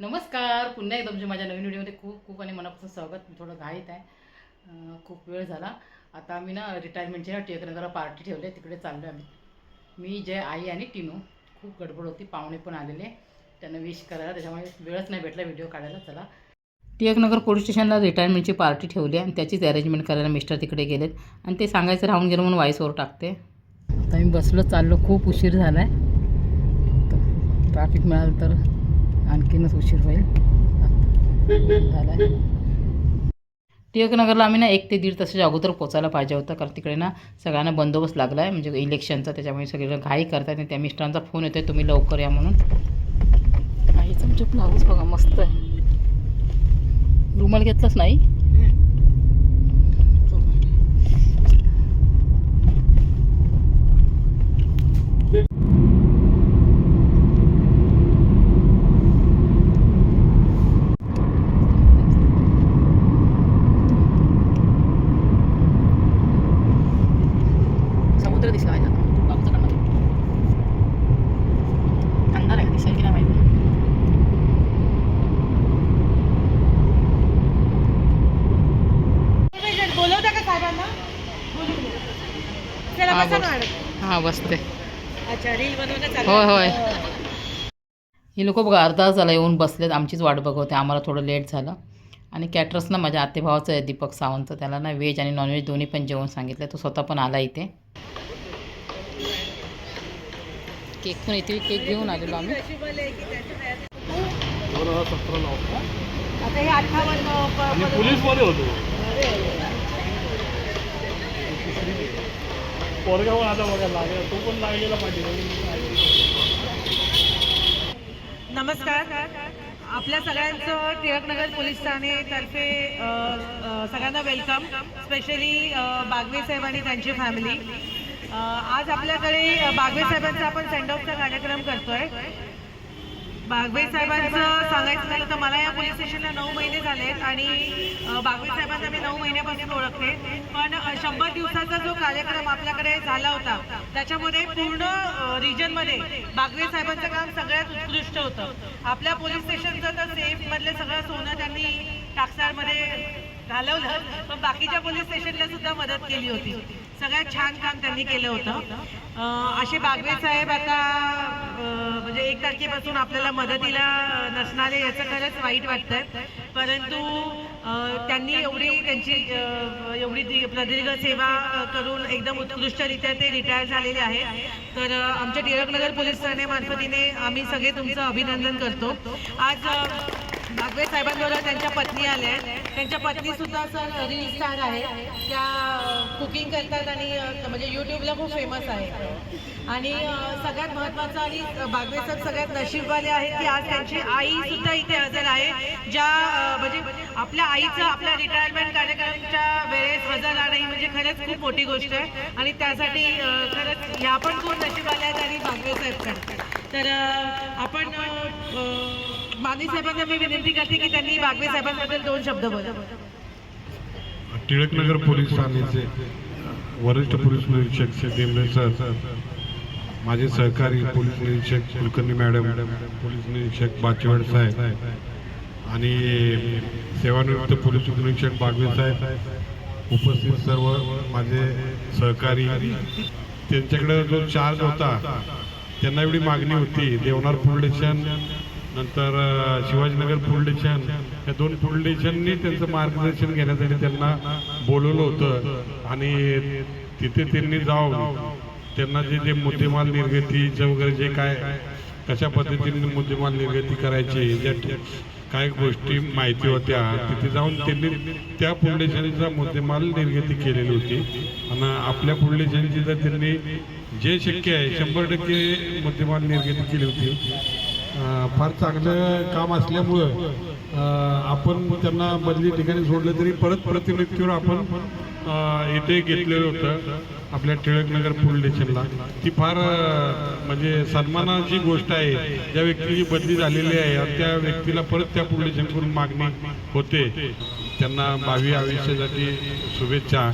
नमस्कार, पुन्हा एकदा तुमच्या माझ्या नवीन व्हिडिओमध्ये खूप खूप आणि मनापासून स्वागत. मी थोडं घाईत आहे. खूप वेळ झाला. आता आम्ही ना रिटायरमेंटची ना टिळकनगरला पार्टी ठेवली आहे, तिकडे चाललो आम्ही. मी, जय, आई आणि टिनू. खूप गडबड होती, पाहुणे पण आलेले, त्यांना विश करायला, त्याच्यामुळे वेळच नाही भेटला व्हिडिओ काढायला. चला, टिळकनगर पोलीस स्टेशनला रिटायरमेंटची पार्टी ठेवली आणि त्याचीच अरेंजमेंट करायला मिस्टर तिकडे गेलेत आणि ते सांगायचं राहून गेलं म्हणून व्हॉइस ओव्हर टाकते. आता मी बसलो, चाललो. खूप उशीर झाला आहे. ट्रॅफिक मिळालं तर आणखीनच उशीर होईल. झाला आहे. टिळकनगरला आम्ही ना 1 ते 1.5 तासाच्या अगोदर पोचायला पाहिजे होतं, कारण तिकडे ना सगळ्यांना बंदोबस्त लागला आहे, म्हणजे इलेक्शनचा. त्याच्यामुळे सगळेजण घाई करतात आणि त्या मिस्टरांचा फोन येतो आहे, तुम्ही लवकर या म्हणून. आईचं म्हणजे ब्लाऊज बघा, मस्त आहे. रुमाल घेतलाच नाही. समुद्र दिसला पाहिजे आता बाबूच्या कानामध्ये. अंधार आहे, दिसेल की नाही माहिती. बोलवता का साहेबांना? चला हां बसा बस. मॅडम. हां बसते. अच्छा, रील बनवणं चालू होय आहे. होय. ही लोक बघा अर्धा तास झाला येऊन बसलेत, आमचीच वाट बघवते. आम्हाला थोडं लेट झालं. आणि कॅटरर्स ना माझ्या आतेभावाचं आहे दीपक सावंत, त्याला ना व्हेज आणि नॉनव्हेज दोन्ही पण जेवण सांगितलं. तो स्वतः पण आला इथे. केक पण इथे केक घेऊन आलेलो आम्ही. Possible आहे की त्याच्यात आता हे 58 पोलीसमध्ये होतो पोरगाव आता बघा लागेल, तो पण लागलेला पाहिजे. नमस्कार. आपल्या सगळ्यांचं टिळकनगर पोलीस ठाणेतर्फे सगळ्यांना वेलकम. स्पेशली बागवे साहेब आणि त्यांची फॅमिली. आज आपल्याकडे बागवे साहेबांचा आपण सेंड ऑफचा कार्यक्रम करतोय. बागवे साहेबांचं सांगायचं झालं तर मला या पोलीस स्टेशनला 9 महिने झाले आहेत आणि बागवे साहेबांना मी 9 महिन्यापासून ओळखते. पण 100 दिवसाचा जो कार्यक्रम आपल्याकडे झाला होता त्याच्यामध्ये पूर्ण रिजनमध्ये बागवे साहेबांचं काम सगळ्यात उत्कृष्ट होतं. आपल्या पोलीस स्टेशनचं तर सेफमधलं सगळं सोनं त्यांनी टाकसाळमध्ये घालवलं, पण बाकीच्या पोलीस स्टेशनला सुद्धा मदत केली होती. सगळ्यात छान काम त्यांनी केलं होतं. असे बागवे साहेब आता म्हणजे 1 तारखेपासून आपल्याला मदतीला नसणारे याचं खरंच वाईट वाटतंय. परंतु त्यांनी त्यांची एवढी प्रदीर्घ सेवा करून एकदम उत्कृष्टरित्या ते रिटायर झालेले आहे. तर आमच्या टिळकनगर पोलीस ठाण्यामार्फतीने आम्ही सगळे तुमचं अभिनंदन करतो. आज बागवे साहेबांबरोबर त्यांच्या पत्नी आल्या आहेत. त्यांच्या पत्नी सुद्धा सर रील स्टार आहे. त्या कुकिंग करतात आणि म्हणजे यूट्यूबला खूप फेमस आहे. आणि सगळ्यात महत्त्वाचं आणि बागवे साहेब सगळ्यात नशीबवाले आहेत की आज त्यांची आई सुद्धा इथे हजर आहे. ज्या म्हणजे आपल्या आईचं आपल्या रिटायरमेंट कार्यक्रमाच्या वेळेस हजर राहणं ही म्हणजे खरंच खूप मोठी गोष्ट आहे आणि त्यासाठी खरंच ह्या पण खूप नशीबवाल्या आहेत आणि बागवे साहेब करतात. तर आपण माने साहेबांना मी विनंती करते की त्यांनी बागवे साहेबांबद्दल 2 शब्द बोला. टिळकनगर पोलीस ठाण्याचे वरिष्ठ पोलीस निरीक्षक श्री देमरे सर, माझे सहकारी पोलीस निरीक्षक कुलकर्णी मॅडम, पोलीस निरीक्षक बाचवड साहेब आणि सेवानिवृत्त पोलीस निरीक्षक बागवे साहेब, उपस्थित सर्व माझे सहकारी. त्यांच्याकडे जो चार्ज होता त्यांना एवढी मागणी होती. देवनार पोलीस स्टेशन नंतर शिवाजीनगर पोलीस स्टेशन, या 2 पोलीस स्टेशननी त्यांचं मार्गदर्शन घेण्यासाठी त्यांना बोलवलं होतं आणि तिथे त्यांनी जाऊन त्यांना जे मुद्देमाल निर्गतीचं वगैरे जे काय कशा पद्धतीने मुद्देमाल निर्गती करायची, ज्या काय गोष्टी माहिती होत्या तिथे जाऊन त्यांनी त्या पोलीस स्टेशनचा मुद्देमाल निर्गती केलेली होती. आणि आपल्या पोलीस स्टेशनची तर त्यांनी जे शक्य आहे 100% मुद्देमाल निर्गती केली होती. फार चांगलं काम असल्यामुळं आपण त्यांना बदली ठिकाणी सोडलं तरी परत प्रतिनियुक्तीवर आपण इथे घेतलेलं होतं आपल्या टिळकनगर पोलीस स्टेशनला. ती फार म्हणजे सन्मानाची गोष्ट आहे. ज्या व्यक्तीची बदली झालेली आहे आणि त्या व्यक्तीला परत त्या पोलीस स्टेशनकडून मागणी होते, त्यांना भावी आयुष्यासाठी शुभेच्छा.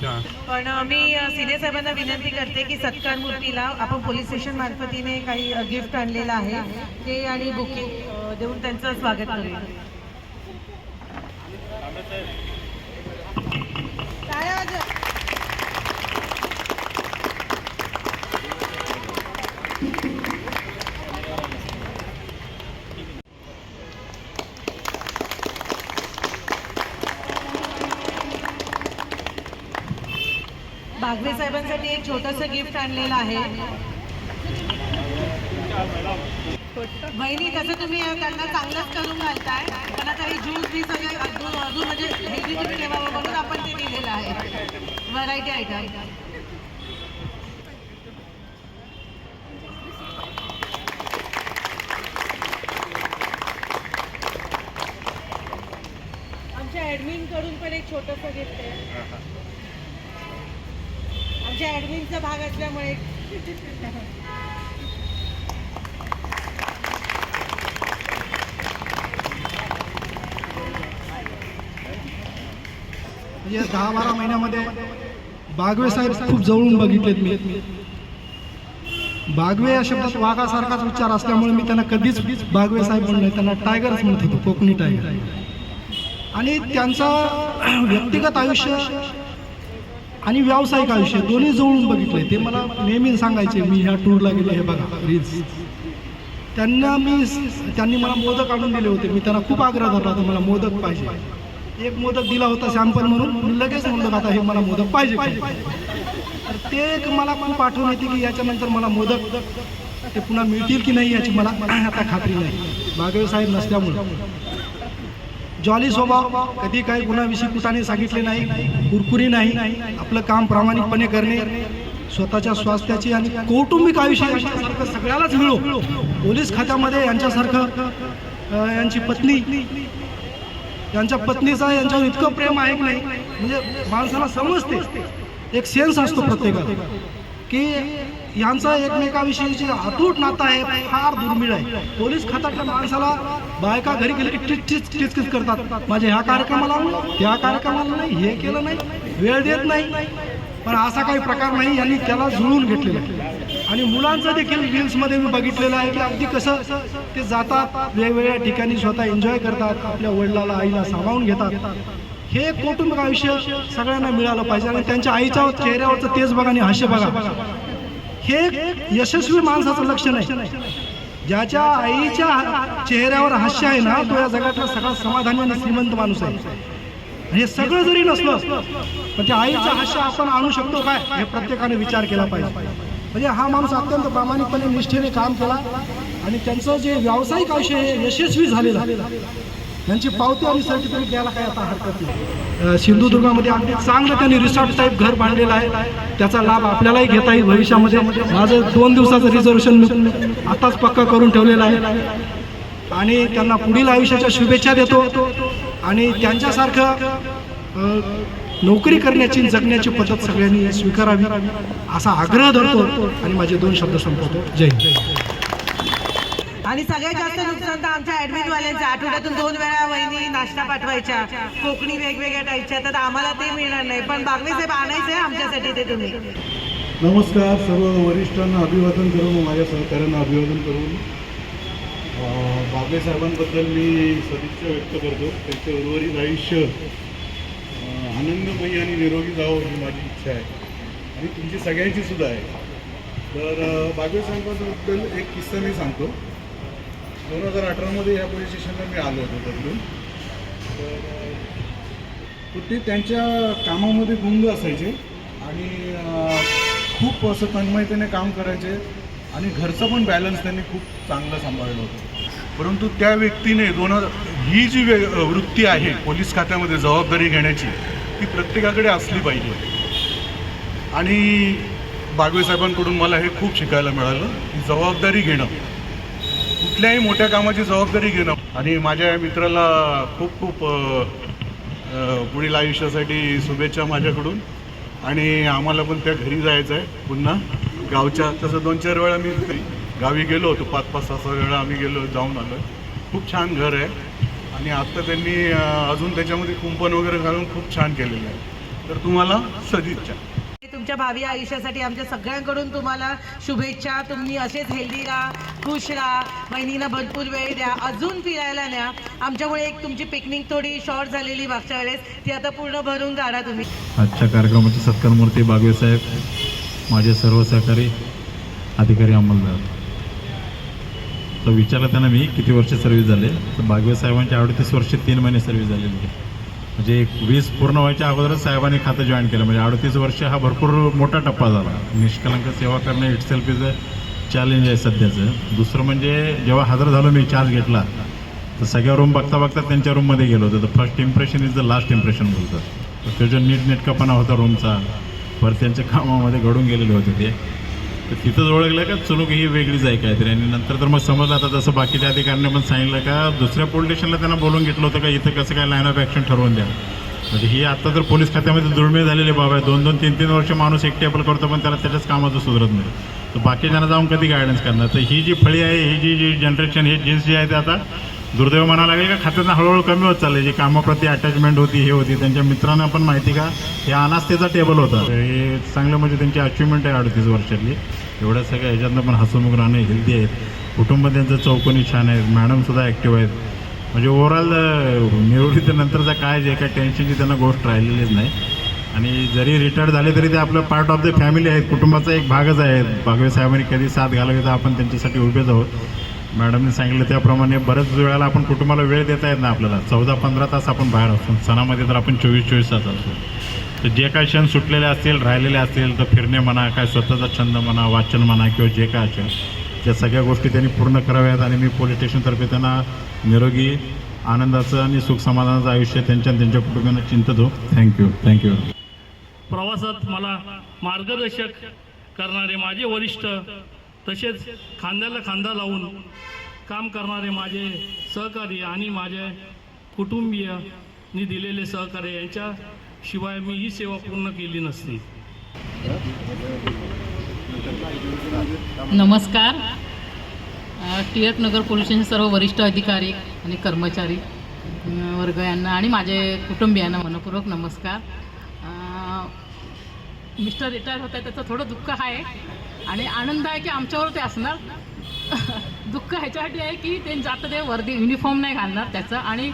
पण मी सिने साहेबांना विनंती करते की सत्कार मूर्तीला आपण पोलीस स्टेशन मार्फतीने काही गिफ्ट आणलेलं आहे ते आणि बुकिंग देऊन त्यांचं स्वागत करूया. टाळ्या वाजवा. बागवे साहेबांसाठी एक छोटंसं गिफ्ट आणलेलं आहे. बहिणी तसं तुम्ही त्यांना चांगलंच करून घालताय, पण आता हे ज्यूस बी सगळे अजून म्हणजे हेल्दी तुम्ही ठेवावं म्हणून आपण ते दिलेलं आहे. Variety item. आमच्या ॲडमिन कडून पण एक छोटंसं गिफ्ट आहे. आमच्या ॲडमिनचा भाग असल्यामुळे म्हणजे 10-12 महिन्यामध्ये बागवे साहेब खूप जवळून बघितलेत मी. बागवे या शब्दात वाघासारखाच उच्चार असल्यामुळे मी त्यांना कधीच बागवे साहेब म्हणत नाही, त्यांना टायगरच म्हणत होतो, कोकणी टायगर. आणि त्यांचं व्यक्तिगत आयुष्य आणि व्यावसायिक आयुष्य दोन्ही जवळून बघितलंय. ते मला नेहमी सांगायचे, मी ह्या टूरला गेले, हे बघा रील्स. त्यांनी मला मोदक आणून दिले होते. मी त्यांना खूप आग्रह धरला होता, मला मोदक पाहिजे. एक मोदक दिला होता सॅम्पल म्हणून, मी लगेच म्हणलो आता हे मला मोदक पाहिजे. तर ते एक मला खूप आठवण येते की याच्यानंतर मला मोदक ते पुन्हा मिळतील की नाही याची मला आता खात्री नाही. बागवे साहेब नसल्यामुळे जॉली स्वभाव, कधी काही गुन्हाविषयी कुठाने सांगितले नाही, कुरकुरी नाही, आपलं काम प्रामाणिकपणे करणे, स्वतःच्या स्वास्थ्याची आणि कौटुंबिक आयुष्य यांच्यासारखं सगळ्यालाच मिळो. पोलीस खात्यामध्ये यांच्यासारखं यांची पत्नी, यांच्या पत्नीचा यांच्यावर इतकं प्रेम आहे की नाही, म्हणजे माणसाला समजते, एक सेन्स असतो प्रत्येकाला की यांचा एकमेकाविषयीचे अतूट नातं आहे, फार दुर्मिळ आहे. पोलीस खात्यातल्या माणसाला बायका घरी गेले की टिचकिच करतात, माझ्या ह्या कार्यक्रमाला त्या कार्यक्रमाला नाही, हे केलं नाही, वेळ देत नाही. पण असा काही प्रकार नाही, यांनी त्याला जुळवून घेतलेला आहे. आणि मुलांचं देखील रील्समध्ये मी बघितलेलं आहे की अगदी कसं ते जातात वेगवेगळ्या ठिकाणी, स्वतः एन्जॉय करतात, आपल्या वडिलाला आईला सामावून घेतात. हे कौटुंबिक आयुष्य सगळ्यांना मिळालं पाहिजे. आणि त्यांच्या आईच्या चेहऱ्यावरचं तेज बघा आणि हास्य बघा, हे यशस्वी माणसाचं लक्षण आहे. ज्याच्या आईच्या चेहऱ्यावर हास्य आहे ना, तो या जगातला सगळा समाधानी आणि श्रीमंत माणूस आहे. हे सगळं जरी नसलं पण त्या आईचं हास्य आपण आणू शकतो काय, हे प्रत्येकाने विचार केला पाहिजे. म्हणजे हा माणूस अत्यंत प्रामाणिकपणे निष्ठेने काम केला आणि त्यांचं जे व्यावसायिक आयुष्य हे यशस्वी झालेलं, त्यांची पावती आणि सर्टिफिकेट द्यायला काय आता हरकत नाही. सिंधुदुर्गामध्ये अगदी चांगलं त्यांनी रिसॉर्ट टाईप घर बांधलेलं आहे, त्याचा लाभ आपल्यालाही घेता येईल भविष्यामध्ये. माझं 2 दिवसाचं रिझर्वेशन मी आताच पक्का करून ठेवलेलं आहे आणि त्यांना पुढील आयुष्याच्या शुभेच्छा देतो. आणि त्यांच्यासारखं नोकरी करण्याची, जगण्याची पद्धत सगळ्यांनी स्वीकारावी असा आग्रह धरतो आणि माझे 2 शब्द संपवतो. जय हिंद. आणि सगळ्यात जास्त नुकसान तर आमच्या ॲडमिटवाल्यांचं. आठवड्यातून 2 वेळा वहिनी नाश्ता पाठवायच्या, कोकणी वेगवेगळ्या टाईपच्या, तर आम्हाला ते मिळणार नाही. पण बागवे साहेब आणायचं आहे आमच्यासाठी ते तुम्ही. नमस्कार. सर्व वरिष्ठांना अभिवादन करून, माझ्या सहकाऱ्यांना अभिवादन करून बागवे साहेबांबद्दल मी सदिच्छा व्यक्त करतो. त्यांचे उर्वरित आयुष्य आनंदमयी आणि निरोगी जावं ही माझी इच्छा आहे आणि तुमची सगळ्यांची सुद्धा आहे. तर बागवे साहेबांबद्दल एक किस्सा मी सांगतो. 2018मध्ये ह्या पोलीस स्टेशनला मी आलो होतो बदलून. तर ते त्यांच्या कामामध्ये गुंग असायचे आणि खूप असं तन्मयतेने काम करायचे आणि घरचं पण बॅलन्स त्यांनी खूप चांगलं सांभाळलं होतं. परंतु त्या व्यक्तीने ही जी वृत्ती आहे पोलीस खात्यामध्ये जबाबदारी घेण्याची, ती प्रत्येकाकडे असली पाहिजे. आणि बागवे साहेबांकडून मला हे खूप शिकायला मिळालं की जबाबदारी घेणं, कुठल्याही मोठ्या कामाची जबाबदारी घेणं. आणि माझ्या मित्राला खूप खूप पुढील आयुष्यासाठी शुभेच्छा माझ्याकडून. आणि आम्हाला पण त्या घरी जायचं आहे पुन्हा गावच्या. तसं 2-4 वेळा मी गावी गेलो होतो, 5-6 वेळा आम्ही जाऊन आलो. खूप छान घर आहे आणि आत्ता त्यांनी अजून त्याच्यामध्ये कुंपण वगैरे घालून खूप छान केलेलं आहे. तर तुम्हाला सदिच्छा. तुमच्या भावी आयुष्यासाठी आमच्या सगळ्यांकडून तुम्हाला शुभेच्छा. तुम्ही असेच हेल्दी राहा, खुश राहा, बहिणींना भरपूर वेळ द्या, अजून फिरायला न्या. आमच्यामुळे एक तुमची पिकनिक थोडी शॉर्ट झालेली मागच्या वेळेस, ती आता पूर्ण भरून काढा तुम्ही. आजच्या कार्यक्रमाचे सत्कारमूर्ती बागवे साहेब, माझे सर्व सहकारी अधिकारी अंमलदार. तर विचारलं त्यांना मी किती वर्ष सर्व्हिस झाले, तर बागवे साहेबांची 38 वर्ष 3 महिने सर्व्हिस झालेली आहे. म्हणजे 20 पूर्ण व्हायच्या अगोदरच साहेबांनी खातं जॉईन केलं. म्हणजे 38 वर्ष हा भरपूर मोठा टप्पा झाला. निष्कलंक सेवा करणं इटसेल्फ इज अ चॅलेंज आहे सध्याचं. दुसरं म्हणजे जेव्हा हजर झालो मी चार्ज घेतला, तर सगळ्या रूम बघता बघता त्यांच्या रूममध्ये गेलो होतो. तर first impression is the last impression बोलतात. तर तो जो नीटनेटकापणा होता रूमचा, परत त्यांच्या कामामध्ये घडून गेलेले होते ते, तर तिथंच ओळखलं का चुनूक ही वेगळीच आहे काहीतरी. आणि नंतर तर मग समजलं, आता जसं बाकीच्या अधिकाऱ्यांनी पण सांगितलं का दुसऱ्या पोलीस स्टेशनला त्यांना बोलून घेतलं होतं का इथं कसं काय लाईन ऑफ ॲक्शन ठरवून द्या. म्हणजे ही आता तर पोलीस खात्यामध्ये दुर्मिळ झालेली बाब आहे. 2-2, 3-3 वर्ष माणूस एक टेबल करतो पण त्याला त्याच्याच कामाचं सुधरत नाही. तर बाकीच्यांना जाऊन कधी गायडन्स करणार. तर ही जी फळी आहे, ही जी जनरेशन, ही जीन्स जी आहे ते आता दुर्दैव म्हणावं लागेल का खात्यातनं हळूहळू कमी होत चालले. जी कामाप्रती अटॅचमेंट होती, हे होती. त्यांच्या मित्रांना पण माहिती का हे अनास्थेचा टेबल होता. हे चांगलं म्हणजे त्यांची अचिव्हमेंट आहे 38 वर्षातली. एवढ्या सगळ्या ह्याच्यातनं पण हसमुख राहणे, हेल्दी आहेत, कुटुंब त्यांचं चौकोनी छान आहेत, मॅडमसुद्धा ॲक्टिव्ह आहेत. म्हणजे ओव्हरऑल निवृत्ती तर नंतरचा काय जे काय टेन्शनची त्यांना गोष्ट राहिलेलीच नाही. आणि जरी रिटायर्ड झाले तरी ते आपलं पार्ट ऑफ द फॅमिली आहेत, कुटुंबाचा एक भागच आहे. बागवे साहेबांनी कधी साथ घालावी तर आपण त्यांच्यासाठी उभेच आहोत. मॅडमने सांगितलं त्याप्रमाणे बऱ्याच वेळेला आपण कुटुंबाला वेळ देता येत ना आपल्याला. 14-15 तास आपण बाहेर असतो, सणामध्ये तर आपण 24-24 तास असतो. तर जे काय क्षण सुटलेले असतील, राहिलेले असतील, तर फिरणे म्हणा, काय स्वतःचा छंद म्हणा, वाचन म्हणा, किंवा जे काय असेल त्या सगळ्या गोष्टी त्यांनी पूर्ण कराव्यात. आणि मी पोलीस स्टेशनतर्फे त्यांना निरोगी, आनंदाचं आणि सुख समाधानाचं आयुष्य त्यांच्या त्यांच्या कुटुंबियांना चिंततो. थँक्यू. प्रवासात मला मार्गदर्शक करणारे माझे वरिष्ठ, तसेच खांद्याला खांदा लावून काम करणारे माझे सहकारी आणि माझे कुटुंबीयांनी दिलेले सहकार्य, यांच्याशिवाय मी ही सेवा पूर्ण केली नसती. नमस्कार. टिळक नगर पोलीस स्टेशन सर्व वरिष्ठ अधिकारी आणि कर्मचारी वर्ग यांना आणि माझे कुटुंबियांना मनपूर्वक नमस्कार. मिस्टर रिटायर होत आहे त्याचं थोडं दुःख आहे आणि आनंद आहे की आमच्यावर ते असणार. दुःख ह्याच्यासाठी आहे की ते जातं ते वर्दी युनिफॉर्म नाही घालणार त्याचं. आणि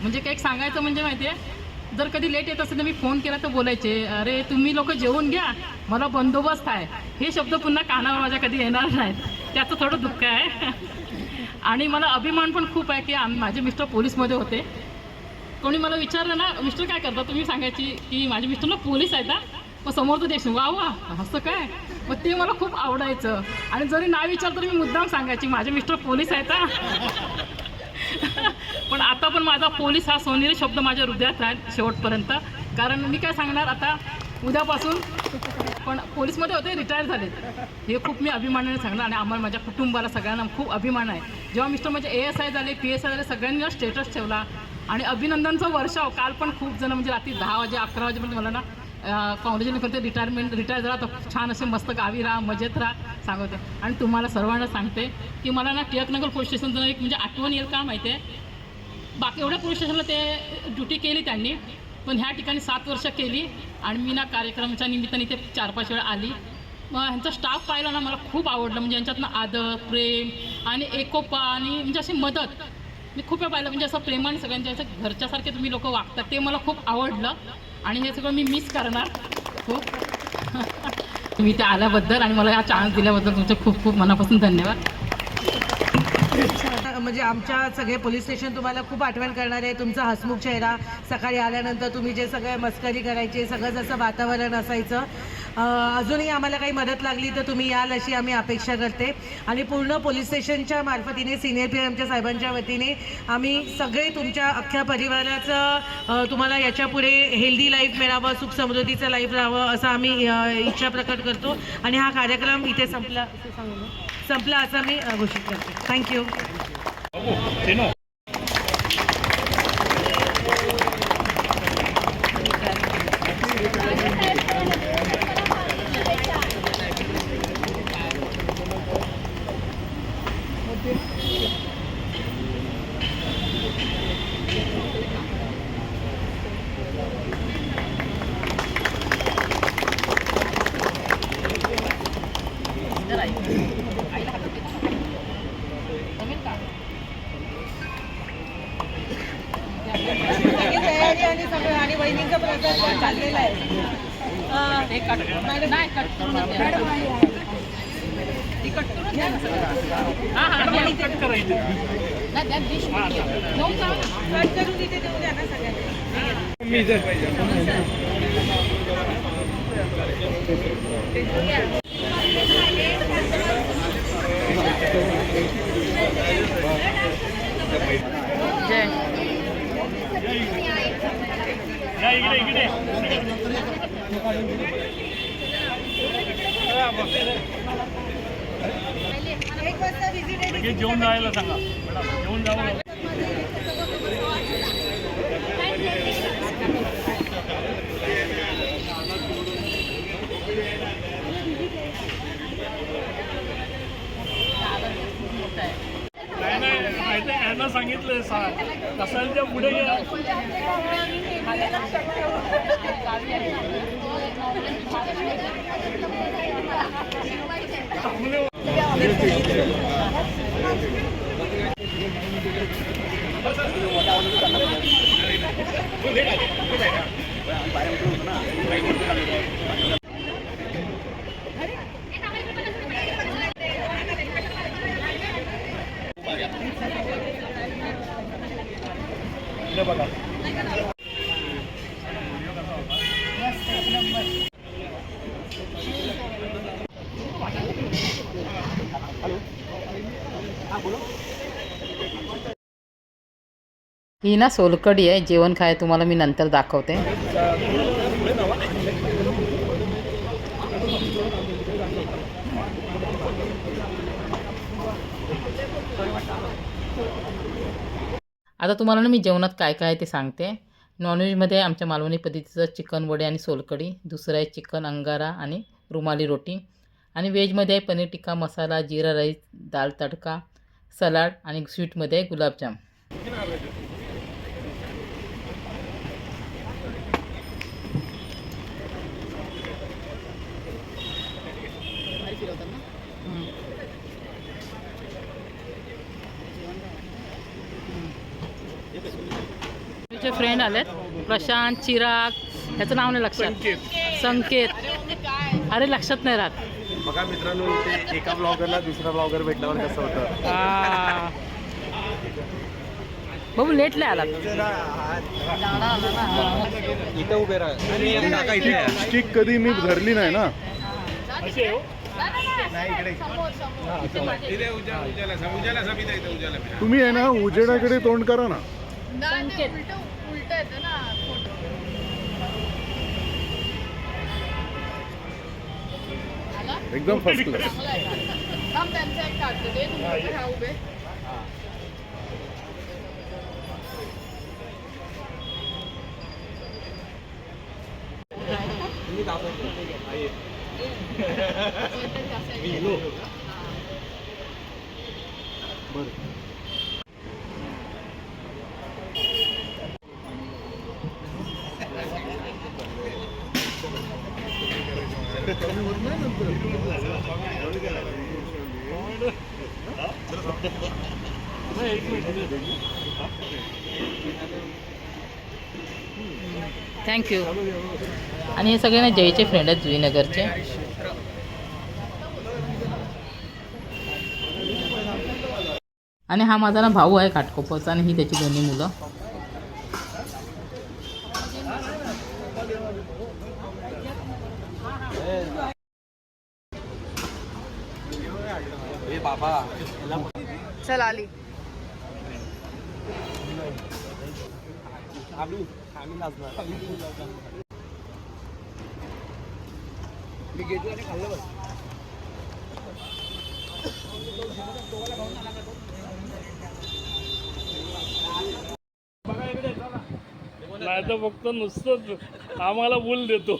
म्हणजे काही सांगायचं म्हणजे माहिती आहे, जर कधी लेट येत असेल तर मी फोन केला तर बोलायचे, अरे तुम्ही लोक जेवून घ्या, मला बंदोबस्त आहे. हे शब्द पुन्हा कानावर माझ्या कधी येणार नाहीत, त्याचं थोडं दुःख आहे. आणि मला अभिमान पण खूप आहे की माझे मिस्टर पोलीसमध्ये होते. कोणी मला विचारलं ना, मिस्टर काय करता, तुम्ही सांगायची की माझे मिस्टर ना पोलीस आहेत. मग समोर तर देश वा असं काय, मग ते मला खूप आवडायचं. आणि जरी नाव विचारलं तर मी मुद्दाम सांगायची माझे मिस्टर पोलीस आहेत. पण आता पण माझा पोलीस हा सोनेरी शब्द माझ्या हृदयात आहे शेवटपर्यंत. कारण मी काय सांगणार आता उद्यापासून, पण पोलीसमध्ये होते, रिटायर झाले, हे खूप मी अभिमानाने सांगणार. आणि आम्हाला माझ्या कुटुंबाला सगळ्यांना खूप अभिमान आहे. जेव्हा मिस्टर म्हणजे ASI झाले, PSI झाले, सगळ्यांनी स्टेटस ठेवला. आणि अभिनंदनचा वर्षाव काल पण खूप जण म्हणजे रात्री 10 वाजे 11 वाजेपर्यंत मला ना कॉंग्रॅच्युलेशन करते, रिटायर झाला तर छान असे मस्त गावी राहा, मजेत राहा सांगते. आणि तुम्हाला सर्वांना सांगते की मला ना टिळकनगर पोलीस स्टेशनचं एक म्हणजे आठवण येईल का माहिती आहे. बाकी एवढ्या पोलीस स्टेशनला ते ड्युटी केली त्यांनी, पण ह्या ठिकाणी 7 वर्ष केली. आणि मी ना कार्यक्रमाच्या निमित्ताने ते 4-5 वेळा आली. मग ह्यांचा स्टाफ पाहिला ना मला खूप आवडलं. म्हणजे यांच्यातनं आदर, प्रेम आणि एकोपा आणि म्हणजे अशी मदत मी खूप वेळा पाहिलं. म्हणजे असं प्रेमाने सगळ्यांच्या असं घरच्यासारखे तुम्ही लोक वागतात, ते मला खूप आवडलं. आणि हे सगळं मी मिस करणार खूप. तुम्ही ते आल्याबद्दल आणि मला हा चान्स दिल्याबद्दल तुमचे खूप खूप मनापासून धन्यवाद. म्हणजे आमच्या सगळे पोलीस स्टेशन तुम्हाला खूप आठवण करणार आहे. तुमचा हसमुख चेहरा, सकाळी आल्यानंतर तुम्ही जे सगळं मस्करी करायचे, सगळं जसं वातावरण असायचं. अजूनही आम्हाला काही मदत लागली तर तुम्ही याल अशी आम्ही अपेक्षा करते. आणि पूर्ण पोलीस स्टेशनच्या मार्फतीने, सिनियर पी आमच्या साहेबांच्या वतीने आम्ही सगळे तुमच्या अख्ख्या परिवाराचं तुम्हाला याच्यापुढे हेल्दी लाईफ मिळावं, सुख समृद्धीचं लाईफ राहावं असं आम्ही इच्छा प्रकट करतो. आणि हा कार्यक्रम इथे संपला असं मी घोषित करते. थँक्यू. वारीचा प्रसाद चाललेला आहे. ते कट नाही कट करूनच द्या. ती कट करून द्या ना सगळं. हां हां द्या. कट करायचं. नाही द्या डिश घेऊन जा ना. कट करून इथे देऊ द्या ना सगळ्यांना. जय या इकडे एक वाजता विजिट आहे. लगेच जेवून जायला सांगा मॅडम, जेवून जावं. नाही तर यांना सांगितलं कसायला त्या पुढे गेला. ही ना सोलकढी आहे. जेवण खाय तुम्हाला मी नंतर दाखवते. आता तुम्हाला ना मी जेवणात काय काय आहे ते सांगते. नॉनव्हेजमध्ये आमच्या मालवणी पद्धतीचं चिकन वडे आणि सोलकढी. दुसरं आहे चिकन अंगारा आणि रुमाली रोटी. आणि व्हेजमध्ये आहे पनीर टिक्का मसाला, जिरा राईस, दाल तडका, सलाड आणि स्वीटमध्ये आहे गुलाबजाम. तुझे फ्रेंड आलेत प्रशांत, चिराग, ह्याचं नाव नाही लक्षात, संकेत. अरे लक्षात नाही राहत. बघा मित्रांनो, ते एका ब्लॉगरला दुसरा ब्लॉगर भेटल्यावर कसं होतं. बाबू लेट लय आला. इथं उभे राहा. स्टिक कधी मी धरली नाही ना. असे हो तुम्ही आहे ना उजेडाकडे तोंड करा ना. एकदम फर्स्ट क्लास. थँक्यू. आणि हे सगळे ना जयचे फ्रेंड आहेत जुईनगरचे. आणि हा माझा ना भाऊ आहे घाटकोपरचा आणि ही त्याची दोन्ही मुलं. चल आली. नाही तर फक्त नुसतंच आम्हाला बोल देतो.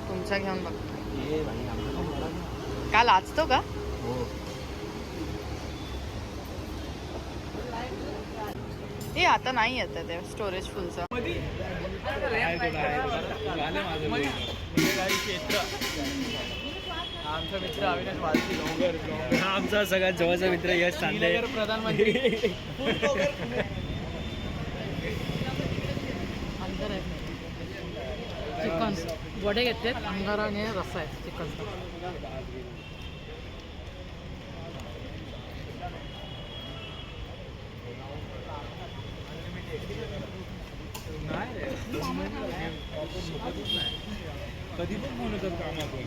तुमचा घेऊन बघ. काल आजतो का? ए आता नाही येत ते स्टोरेज फुलचं. आमचा मित्र अविनाश वालसी हा आमचा सगळ्यात जवळचा मित्र यश चांदे प्रधानमंत्री. अंगार आहे चिकन वडे घेतलेत अंगारा आणि रस्सा आहे चिकनचा. कधी पण फोन येतात कामातून.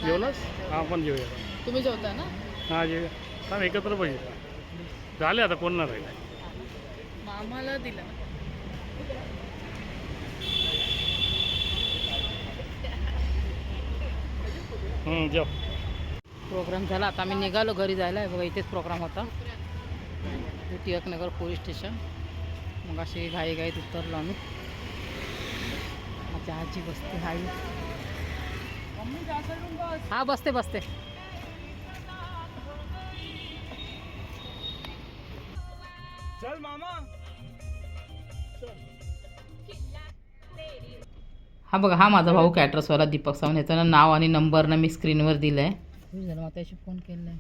जेवलास? हा आपण जेऊया. तुम्ही जेवता ना? हा जेऊया. थांब एकत्र पाहिजे झाले आता कोण नाही राहिलं. आम्हाला दिलं जेव. प्रोग्राम झाला आता आम्ही निघालो घरी जायला. बघा इथेच प्रोग्राम होता टिळकनगर पोलीस स्टेशन. मग अशी घाईघाईत उतरलो आम्ही. माझी आजी बसते आई. हा बसते बसते. चल मामा. हा बघा हा माझा भाऊ कॅटरसवाला दीपक सावंत. ह्याचं नाव आणि नंबर ना मी स्क्रीनवर दिलं आहे. झालं आता फोन केला आहे.